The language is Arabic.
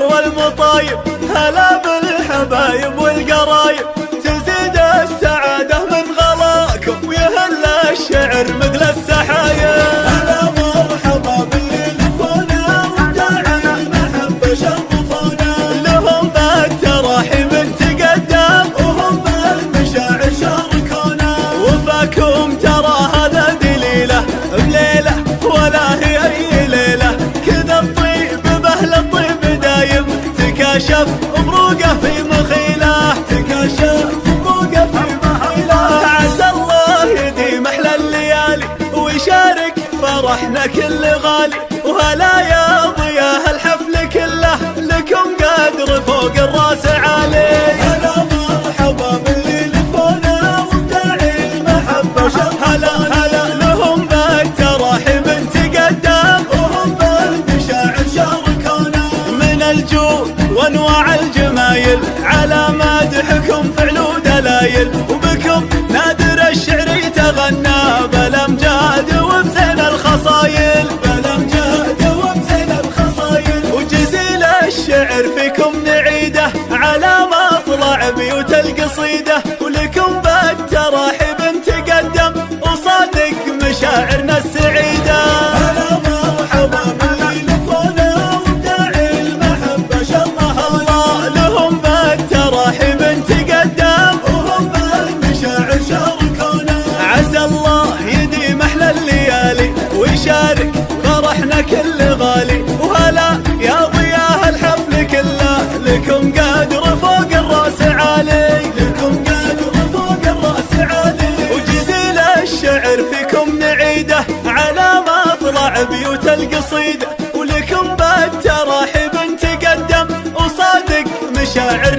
والمطايب، هلا بالحبايب والقرايب، تزيد السعادة من غلاكم ويهل الشعر مثل السحايب. هلا مرحبا باللي لفونا وداعي المحبة شرفونا، لهم بالتراحيب تقدم وهم بالمشاعر شاركونا، وفاكم ترى هذا دليله بليله ولا هي اي ليله، كذا الطيب باهل الطيب دايم، تكاشف بروقه في مخيله، تكاشف بروقه في مخيله. عسى الله يديم احلى الليالي ويشارك فرحنا كل غالي، وهلا يا ضياء الحفل كله لكم قدر فوق الراس عالي. هلا مرحبا باللي لفونا وداعي المحبة شرفونا، هلا لهم بالتراحيب تقدم وهم بالمشاعر شاركونا، من الجود وانواع الجمايل، على مدحكم فعلوا دلايل، وبكم نادر الشعر يتغنى بالامجاد وبزين الخصايل، بالامجاد وبزين الخصايل، وجزيل الشعر فيكم نعيده على مطلع بيوت القصيده، ولكم بالتراحيب تقدم وصادق مشاعرنا السعيده. هلا مرحبا باللي لفونا وداعي المحبة شرفونا، لهم بالتراحيب تقدم وهم بالمشاعر شاركونا، عسى الله يديم احلى الليالي ويشارك فرحنا كل غالي، وهلا يا ضياء الحفل كله لكم قدر فوق الراس عالي، لكم قدر فوق الراس عالي، وجزيل الشعر فيكم نعيده على مطلع بيوت القصيده، ولكم بالتراحيب تقدم وصادق مشاعر